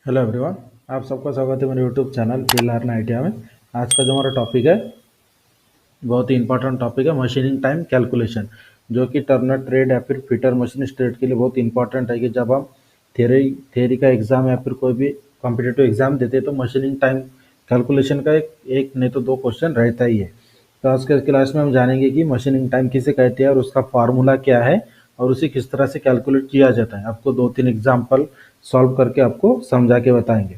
Hello everyone, आप सबका स्वागत है मेरे YouTube channel will learn idea में। आज का जो हमारा टॉपिक है बहुत ही इंपॉर्टेंट टॉपिक है मशीनिंग टाइम कैलकुलेशन, जो कि टर्नर ट्रेड या फिर फिटर मशीन ट्रेड के लिए बहुत इंपॉर्टेंट है कि जब हम थ्योरी का एग्ज़ाम या फिर कोई भी कॉम्पिटिटिव एग्ज़ाम देते हैं तो मशीनिंग टाइम कैलकुलेशन का एक नहीं तो दो क्वेश्चन रहता ही है। तो आज के क्लास में हम जानेंगे कि मशीनिंग टाइम किसे कहते हैं और उसका फार्मूला क्या है और उसे किस तरह से कैलकुलेट किया जाता है। आपको 2-3 एग्जाम्पल सॉल्व करके आपको समझा के बताएंगे।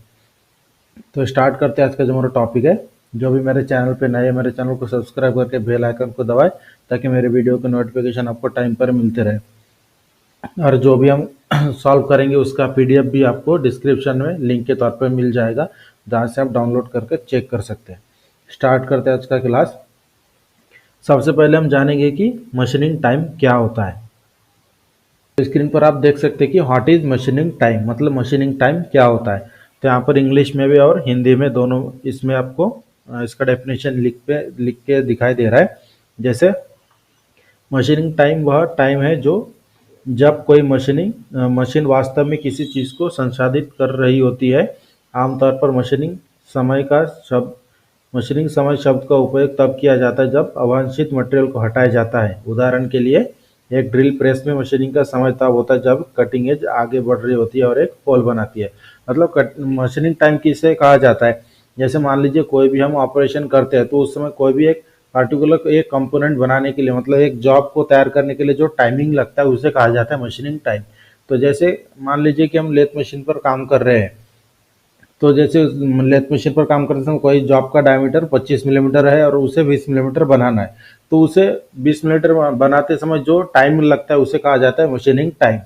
तो स्टार्ट करते हैं आज का जो हमारा टॉपिक है। जो भी मेरे चैनल पे नए, मेरे चैनल को सब्सक्राइब करके बेल आइकन को दबाएं ताकि मेरे वीडियो के नोटिफिकेशन आपको टाइम पर मिलते रहे। और जो भी हम सॉल्व करेंगे उसका पीडीएफ भी आपको डिस्क्रिप्शन में लिंक के तौर पर मिल जाएगा, जहाँ से आप डाउनलोड करके चेक कर सकते हैं। स्टार्ट करते हैं आज का क्लास। सबसे पहले हम जानेंगे कि मशीनिंग टाइम क्या होता है। स्क्रीन पर आप देख सकते हैं कि व्हाट इज मशीनिंग टाइम, मतलब मशीनिंग टाइम क्या होता है। तो यहाँ पर इंग्लिश में भी और हिंदी में दोनों इसमें आपको इसका डेफिनेशन लिख के दिखाई दे रहा है। जैसे मशीनिंग टाइम वह टाइम है जो जब कोई मशीन वास्तव में किसी चीज़ को संसाधित कर रही होती है। आमतौर पर मशीनिंग समय शब्द का उपयोग तब किया जाता है जब अवांछित मटेरियल को हटाया जाता है। उदाहरण के लिए एक ड्रिल प्रेस में मशीनिंग का समय तब होता है जब कटिंग एज आगे बढ़ रही होती है और एक होल बनाती है। मतलब मशीनिंग टाइम किसे कहा जाता है, जैसे मान लीजिए कोई भी हम ऑपरेशन करते हैं तो उस समय कोई भी एक पार्टिकुलर एक कंपोनेंट बनाने के लिए, मतलब एक जॉब को तैयार करने के लिए जो टाइमिंग लगता है उसे कहा जाता है मशीनिंग टाइम। तो जैसे मान लीजिए कि हम लेथ मशीन पर काम कर रहे हैं, तो जैसे लेथ मशीन पर काम करते समय कोई जॉब का डायमीटर 25 मिलीमीटर है और उसे 20 मिलीमीटर बनाना है, तो उसे 20 मिलीमीटर बनाते समय जो टाइम लगता है उसे कहा जाता है मशीनिंग टाइम।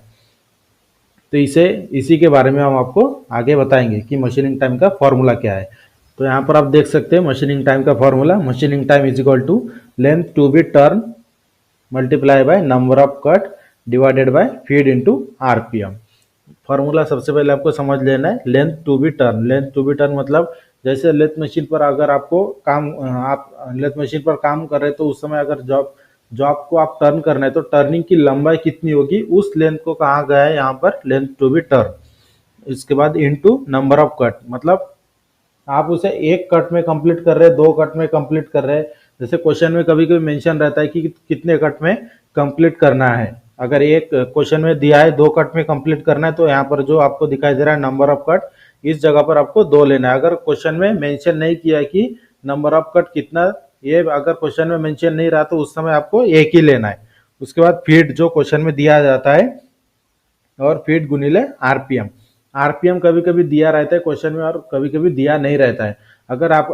तो इसी के बारे में हम आपको आगे बताएंगे कि मशीनिंग टाइम का फॉर्मूला क्या है। तो यहाँ पर आप देख सकते हैं मशीनिंग टाइम का formula. Machining time is equal to length to be turn multiply by number of cut divided by feed into RPM. Formula सबसे पहले आपको समझ लेना है। Length to be turn, length to be turn मतलब जैसे lathe machine पर अगर आपको आप लेथ मशीन पर काम कर रहे हैं तो उस समय अगर जॉब जॉब को आप टर्न करना है तो टर्निंग की लंबाई कितनी होगी उस लेंथ को कहा गया है यहाँ पर लेंथ टू बी टर्न। इसके बाद इनटू नंबर ऑफ कट, मतलब आप उसे एक कट में कंप्लीट कर रहे हैं, दो कट में कंप्लीट कर रहे हैं। जैसे क्वेश्चन में कभी कभी मेंशन रहता है कि कितने कट में कंप्लीट करना है। अगर एक क्वेश्चन में दिया है 2 कट में कंप्लीट करना है तो यहाँ पर जो आपको दिखाई दे रहा है नंबर ऑफ कट, इस जगह पर आपको 2 लेना है। अगर क्वेश्चन में मेंशन नहीं किया है कि नंबर ऑफ कट कितना, ये अगर क्वेश्चन में मेंशन नहीं रहा तो उस समय आपको एक ही लेना है। उसके बाद फीड जो क्वेश्चन में दिया जाता है और फीड गुणिले आरपीएम। आरपीएम कभी कभी दिया रहता है क्वेश्चन में और कभी कभी दिया नहीं रहता है। अगर आप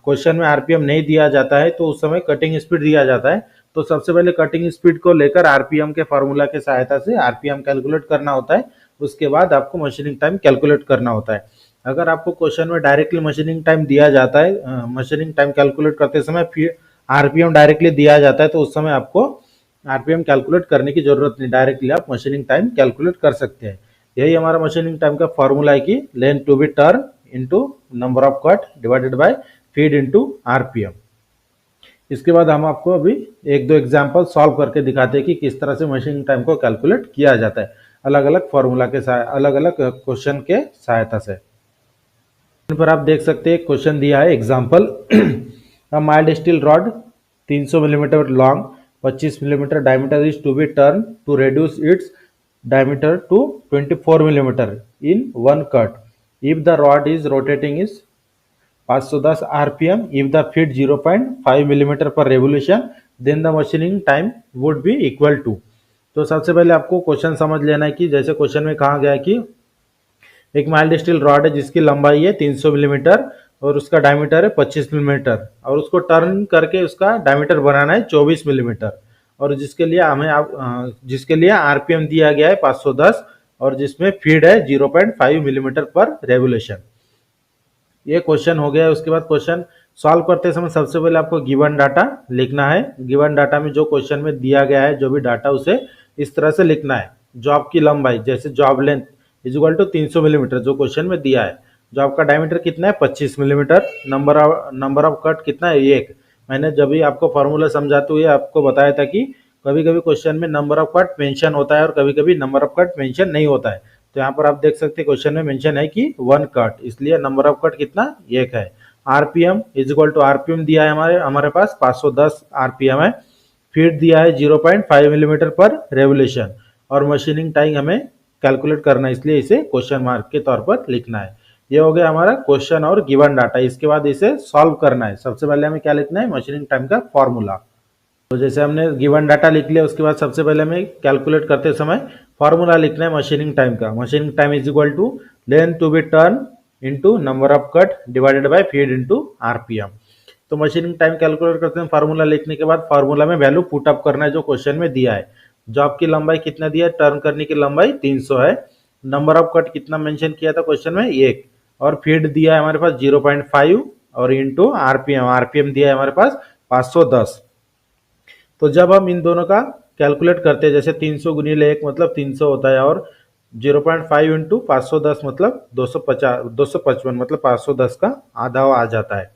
क्वेश्चन में आरपीएम नहीं दिया जाता है तो उस समय कटिंग स्पीड दिया जाता है। तो सबसे पहले कटिंग स्पीड को लेकर आरपीएम के फार्मूला के सहायता से आरपीएम कैलकुलेट करना होता है। उसके बाद आपको मशीनिंग टाइम कैलकुलेट करना होता है। अगर आपको क्वेश्चन में डायरेक्टली मशीनिंग टाइम दिया जाता है, मशीनिंग टाइम कैलकुलेट करते समय फिर आरपीएम डायरेक्टली दिया जाता है तो उस समय आपको आरपीएम कैलकुलेट करने की जरूरत नहीं, डायरेक्टली आप मशीनिंग टाइम कैलकुलेट कर सकते हैं। यही हमारा मशीनिंग टाइम का फॉर्मूला है कि length to be turn into number of cut divided by feed into RPM. इसके बाद हम आपको अभी एक दो एग्जाम्पल सॉल्व करके दिखाते हैं कि किस तरह से मशीनिंग टाइम को कैलकुलेट किया जाता है अलग अलग फॉर्मूला के साथ, अलग अलग क्वेश्चन के सहायता से। पर आप देख सकते हैं क्वेश्चन दिया है example. Mild steel rod 300 millimetre long 25 millimetre diameter is to be turn to reduce its diameter to 24 millimeter in one cut. If the rod is rotating is 510 rpm, if the feed 0.5 millimeter per revolution, then the machining time would be equal to। तो सबसे पहले आपको question समझ लेना है कि जैसे question में कहा गया है कि एक माइल्ड स्टील रॉड है जिसकी लंबाई है 300 मिलीमीटर और उसका डायमीटर है 25 मिलीमीटर और उसको टर्न करके उसका डायमीटर बनाना है 24 मिलीमीटर और जिसके लिए आरपीएम दिया गया है 510 और जिसमें फीड है 0.5 मिलीमीटर पर रेवोल्यूशन। ये क्वेश्चन हो गया है। उसके बाद क्वेश्चन सॉल्व करते समय सबसे पहले आपको गिवन डाटा लिखना है। गिवन डाटा में जो क्वेश्चन में दिया गया है जो भी डाटा उसे इस तरह से लिखना है। जॉब की लंबाई जैसे job length is equal to 300 millimetre जो क्वेश्चन में दिया है। जॉब का डायमीटर कितना है 25 मिलीमीटर। नंबर ऑफ कट कितना है 1। मैंने जब भी आपको फॉर्मूला समझाते हुए आपको बताया था कि कभी कभी क्वेश्चन में नंबर ऑफ कट मेंशन होता है और कभी कभी नंबर ऑफ कट मेंशन नहीं होता है। तो यहाँ पर आप देख सकते हैं क्वेश्चन में मेंशन है कि 1 कट, इसलिए नंबर ऑफ कट कितना 1 है। RPM is equal to RPM दिया है हमारे पास 510 आरपीएम है। फीड दिया है 0.5 मिलीमीटर पर रेवोल्यूशन और मशीनिंग टाइम हमें कैलकुलेट करना है, इसलिए इसे क्वेश्चन मार्क के तौर पर लिखना है। ये हो गया हमारा क्वेश्चन और गिवन डाटा। इसके बाद इसे सॉल्व करना है। सबसे पहले हमें क्या लिखना है, मशीनिंग टाइम का फॉर्मूला। तो जैसे हमने गिवन डाटा लिख लिया, उसके बाद सबसे पहले हमें कैलकुलेट करते समय फॉर्मूला लिखना है मशीनिंग टाइम का। Machining time is equal to length to be turn into number of cut divided by feed into RPM. तो मशीनिंग टाइम कैलकुलेट करते हैं फार्मूला लिखने के बाद फार्मूला में वैल्यू पुट अप करना है जो क्वेश्चन में दिया है। जॉब की लंबाई कितना दिया है, टर्न करने की लंबाई 300 है। नंबर ऑफ कट कितना मेंशन किया था क्वेश्चन में 1, और फीड दिया है हमारे पास 0.5 और इंटू आरपीएम, आरपीएम दिया है हमारे पास 510। तो जब हम इन दोनों का कैलकुलेट करते हैं, जैसे 300 गुणिले 1 मतलब 300 होता है और 0.5 इंटू 510 मतलब 255 मतलब 510 का आधा आ जाता है।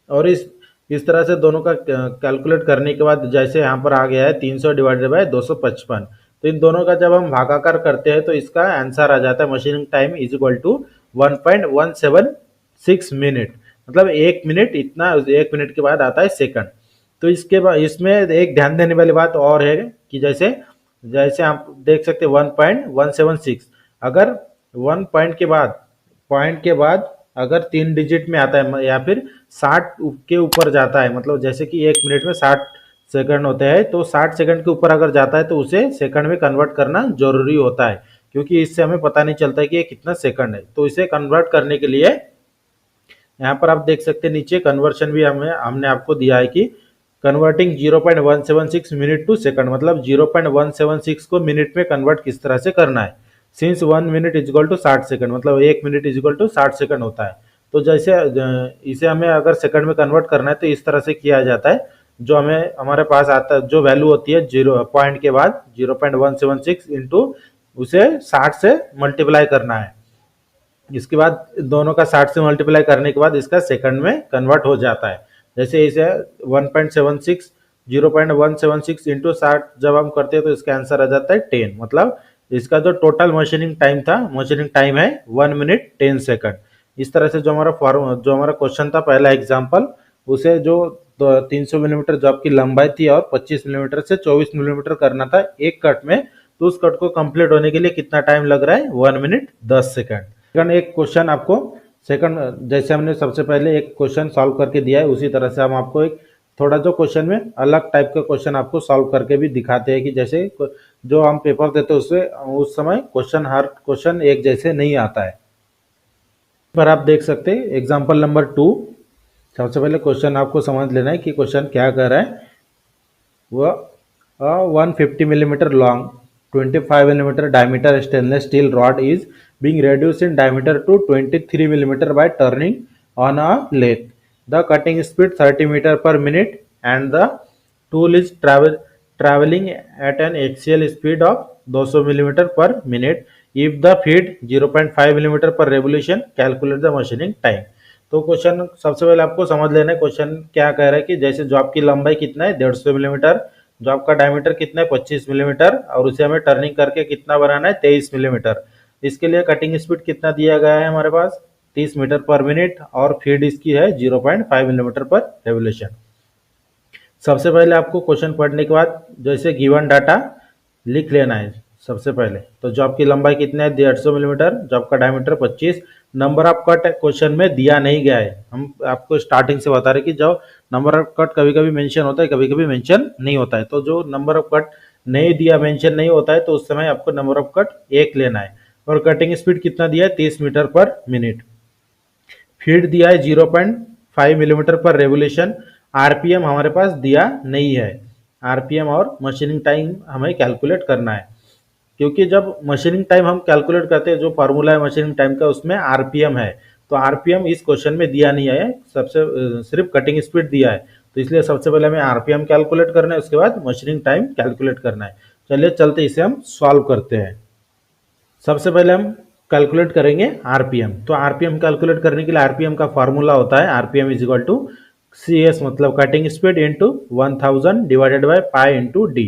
और इस तरह से दोनों का कैलकुलेट करने के बाद जैसे यहाँ पर आ गया है 300 डिवाइडेड बाय 255, तो इन दोनों का जब हम भागाकार करते हैं तो इसका आंसर आ जाता है machining time is equal to 1.176 minute, मतलब 1 मिनट इतना, 1 मिनट के बाद आता है सेकंड। तो इसके बाद इसमें एक ध्यान देने वाली बात और है कि जैसे जैसे आप देख सकते हैं 1.176, अगर 1 पॉइंट के बाद अगर 3 डिजिट में आता है या फिर 60 के ऊपर जाता है, मतलब जैसे कि 1 मिनट में 60 सेकंड होते हैं, तो 60 सेकंड के ऊपर अगर जाता है तो उसे सेकंड में कन्वर्ट करना जरूरी होता है, क्योंकि इससे हमें पता नहीं चलता है कि ये कितना सेकंड है। तो इसे कन्वर्ट करने के लिए यहाँ पर आप देख सकते हैं नीचे कन्वर्शन भी हमने आपको दिया है कि कन्वर्टिंग 0.176 मिनट टू सेकंड, मतलब 0.176 को मिनट में कन्वर्ट किस तरह से करना है। Since 1 minute is equal to 60 second, मतलब 1 minute is equal to 60 second होता है। तो जैसे इसे हमें अगर सेकंड में कन्वर्ट करना है तो इस तरह से किया जाता है। जो हमें हमारे पास आता है जो वैल्यू होती है 0 पॉइंट के बाद 0.176 इंटू उसे 60 से मल्टीप्लाई करना है। इसके बाद दोनों का 60 से मल्टीप्लाई करने के बाद इसका सेकंड में कन्वर्ट हो जाता है। जैसे इसे 1.76 0.176 इंटू 60 जब हम करते हैं तो इसका आंसर आ जाता है 10, मतलब इसका जो टोटल मशीनिंग टाइम था, मशीनिंग टाइम है 1 मिनट 10 सेकंड। इस तरह से जो हमारा क्वेश्चन था पहला एग्जाम्पल, उसे जो 300 मिलीमीटर जॉब की लंबाई थी और 25 मिलीमीटर से 24 मिलीमीटर करना था एक कट में, तो उस कट को कंप्लीट होने के लिए कितना टाइम लग रहा है, 1 मिनट 10 सेकंड। एक क्वेश्चन आपको सेकंड, जैसे हमने सबसे पहले एक क्वेश्चन सॉल्व करके दिया है, उसी तरह से हम आपको एक थोड़ा जो क्वेश्चन में अलग टाइप का क्वेश्चन आपको सॉल्व करके भी दिखाते हैं कि जैसे जो हम पेपर देते हैं उससे उस समय क्वेश्चन हर क्वेश्चन एक जैसे नहीं आता है। पर आप देख सकते हैं एग्जाम्पल नंबर 2। सबसे पहले क्वेश्चन आपको समझ लेना है कि क्वेश्चन क्या कर रहा है। वह 150 millimetre long 25 millimeter diameter stainless steel rod is being reduced in diameter to 23 millimeter by turning on a lathe. The cutting speed 30 meter per minute and the tool is traveling at an axial speed of 200 millimeter per minute. If the feed 0.5 millimeter per revolution, calculate the machining time. तो question सबसे पहले आपको समझ लेना है question क्या कह रहा है कि जैसे जॉब की लंबाई कितना है 150 मिलीमीटर, जॉब का डायमीटर कितना है 25 मिलीमीटर और उसे हमें टर्निंग करके कितना बनाना है 23 मिलीमीटर। इसके लिए कटिंग स्पीड कितना दिया गया है हमारे पास 30 मीटर पर मिनट और फीड इसकी है 0.5 मिलीमीटर पर रेवोल्यूशन। सबसे पहले आपको क्वेश्चन पढ़ने के बाद जैसे गिवन डाटा लिख लेना है। सबसे पहले तो जॉब की लंबाई कितना है 150 मिलीमीटर, जॉब का diameter 25, number of cut question में दिया नहीं गया है। हम आपको स्टार्टिंग से बता रहे कि जो नंबर ऑफ कट कभी कभी मेंशन होता है, कभी कभी मेंशन नहीं होता है। तो जो नंबर ऑफ कट नहीं दिया, मेंशन नहीं होता है, तो उस समय आपको नंबर ऑफ कट 1 लेना है। और कटिंग स्पीड कितना दिया है 30 मीटर पर मिनट। फीड दिया है 0.5 मिलीमीटर पर रेवोल्यूशन। आरपीएम हमारे पास दिया नहीं है। आरपीएम और मशीनिंग टाइम हमें कैलकुलेट करना है, क्योंकि जब मशीनिंग टाइम हम कैलकुलेट करते हैं जो फार्मूला है मशीनिंग टाइम का उसमें आरपीएम है, तो आरपीएम इस क्वेश्चन में दिया नहीं है, सबसे सिर्फ कटिंग स्पीड दिया है। तो इसलिए सबसे पहले हमें आरपीएम कैलकुलेट करना है, उसके बाद मशीनिंग टाइम कैलकुलेट करना है। चलिए चलते इसे हम सॉल्व करते हैं। सबसे पहले हम कैलकुलेट करेंगे आरपीएम। तो आरपीएम कैलकुलेट करने के लिए आरपीएम का फार्मूला होता है RPM is equal to CS मतलब cutting speed into 1000 divided by pi into D.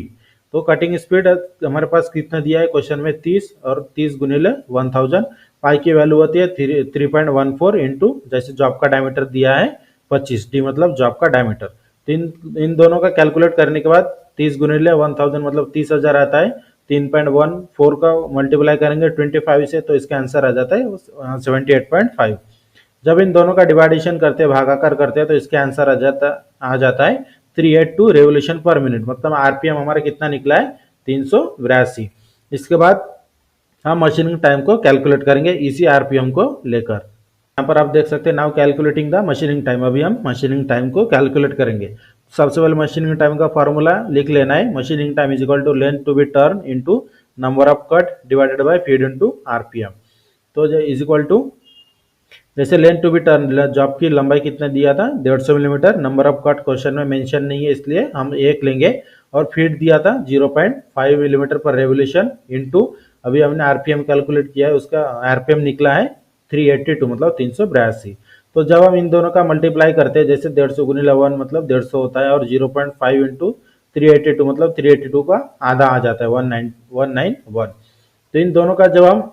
तो कटिंग स्पीड हमारे पास कितना दिया है क्वेश्चन में 30 और 30 गुणिले 1000 पाई की वैल्यू होती है 3.14 इंटू जैसे जॉब का डायमीटर दिया है 25 डी मतलब जॉब का डायमीटर। तो इन दोनों का कैलकुलेट करने के बाद 30 गुणिले 1000 मतलब 30,000 आता है। 3.14 का मल्टीप्लाई करेंगे 25 से तो इसका आंसर आ जाता है 78.5। जब इन दोनों का डिवाइडेशन करते हैं भागाकार करते हैं तो इसका आंसर आ जाता है 382 रेवोल्यूशन पर मिनट मतलब आरपीएम हमारा कितना निकला है 382। इसके बाद हम मशीनिंग टाइम को कैलकुलेट करेंगे इसी आरपीएम को लेकर। यहाँ पर आप देख सकते हैं now calculating the machining time. अभी हम मशीनिंग टाइम को कैलकुलेट करेंगे। सबसे पहले मशीनिंग टाइम का फॉर्मूला लिख लेना है। Machining time is equal to length to be turn into number of cut divided by feed into RPM. तो इज इक्वल टू जैसे length to be turn job की लंबाई कितना दिया था 150 millimetre. Number of cut question में mention नहीं है इसलिए हम 1 लेंगे और फीड दिया था 0.5 मिलीमीटर पर रेवोल्यूशन इनटू अभी हमने आरपीएम कैलकुलेट किया है उसका आरपीएम निकला है 382 मतलब 382। तो जब हम इन दोनों का मल्टीप्लाई करते हैं जैसे 150 गुणिले 1 मतलब 150 होता है और 0.5 इंटू 382 मतलब 382 का आधा आ जाता है 191। तो इन दोनों का जब हम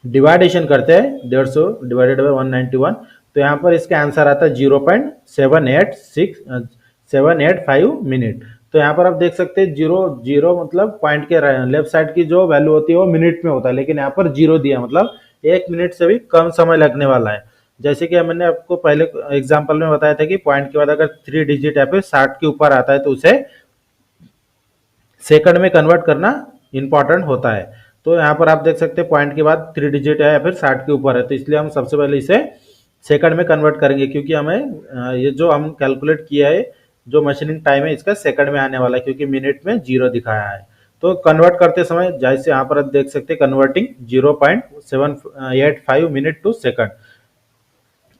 डिवाइडेशन करते हैं 150 डिवाइडेड बाय 191 तो यहाँ पर इसका आंसर आता है 0.785 मिनट। तो यहाँ पर आप देख सकते हैं 0 मतलब पॉइंट के लेफ्ट साइड की जो वैल्यू होती है वो मिनट में होता है लेकिन यहाँ पर 0 दिया मतलब 1 मिनट से भी कम समय लगने वाला है। जैसे कि मैंने आपको पहले एग्जाम्पल में बताया था कि पॉइंट के बाद अगर 3 डिजिट या फिर 60 के ऊपर आता है तो उसे सेकंड में कन्वर्ट करना इंपॉर्टेंट होता है। तो यहाँ पर आप देख सकते हैं पॉइंट के बाद 3 डिजिट है या फिर 60 के ऊपर है तो इसलिए हम सबसे पहले इसे सेकंड में कन्वर्ट करेंगे क्योंकि हमें ये जो हम कैलकुलेट किया है जो मशीनिंग टाइम है इसका सेकंड में आने वाला है क्योंकि मिनट में 0 दिखाया है। तो कन्वर्ट करते समय जैसे यहाँ पर आप देख सकते हैं converting 0.785 minute to second.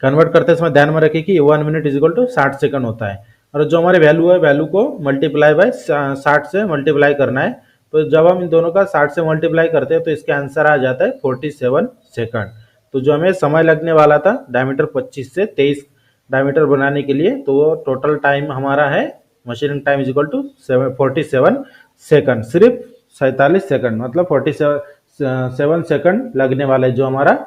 Convert करते समय ध्यान में रखिए कि 1 minute is equal to 60 second होता है और जो हमारे वैल्यू है वैल्यू को मल्टीप्लाई बाय 60 से मल्टीप्लाई करना है। तो जब हम इन दोनों का 60 से मल्टीप्लाई करते हैं तो इसका आंसर आ जाता है 47 सेकंड। तो जो हमें समय लगने वाला था डायमीटर 25 से 23 डायमीटर बनाने के लिए तो वो टोटल टाइम हमारा है machining time is equal to 47 second. सिर्फ 47 सेकंड मतलब 47 सेकंड लगने वाला है जो हमारा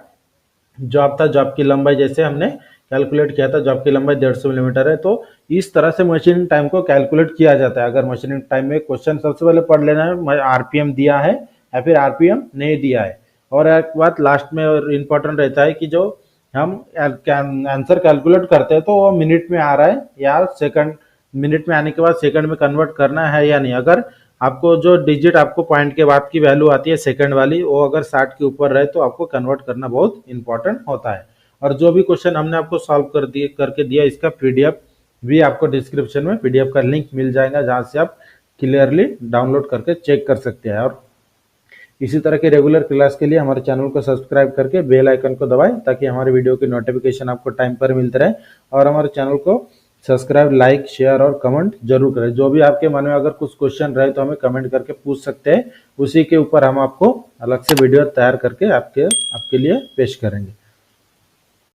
जॉब था। जॉब की लंबाई जैसे हमने कैलकुलेट किया था जॉब की लंबाई 150 मिलीमीटर है। तो इस तरह से मशीनिंग टाइम को कैलकुलेट किया जाता है। अगर मशीनिंग टाइम में क्वेश्चन सबसे पहले पढ़ लेना है आरपीएम दिया है या फिर आरपीएम नहीं दिया है। और एक बात लास्ट में और इम्पोर्टेंट रहता है कि जो हम आंसर कैलकुलेट करते हैं तो वो मिनट में आ रहा है या सेकंड मिनट में आने के बाद सेकंड में कन्वर्ट करना है या नहीं। अगर आपको जो डिजिट आपको पॉइंट के बाद की वैल्यू आती है सेकंड वाली वो अगर 60 के ऊपर रहे तो आपको कन्वर्ट करना बहुत इंपॉर्टेंट होता है। और जो भी क्वेश्चन हमने आपको सॉल्व करके दिया इसका पीडीएफ भी आपको डिस्क्रिप्शन में पीडीएफ का लिंक मिल जाएगा जहां से आप क्लियरली डाउनलोड करके चेक कर सकते हैं। और इसी तरह के रेगुलर क्लास के लिए हमारे चैनल को सब्सक्राइब करके बेल आइकन को दबाएं ताकि हमारे वीडियो की नोटिफिकेशन आपको टाइम पर मिलते रहे। और हमारे चैनल को सब्सक्राइब लाइक शेयर और कमेंट जरूर करें। जो भी आपके मन में अगर कुछ क्वेश्चन रहे तो हमें कमेंट करके पूछ सकते हैं। उसी के ऊपर हम आपको अलग से वीडियो तैयार करके आपके लिए पेश करेंगे।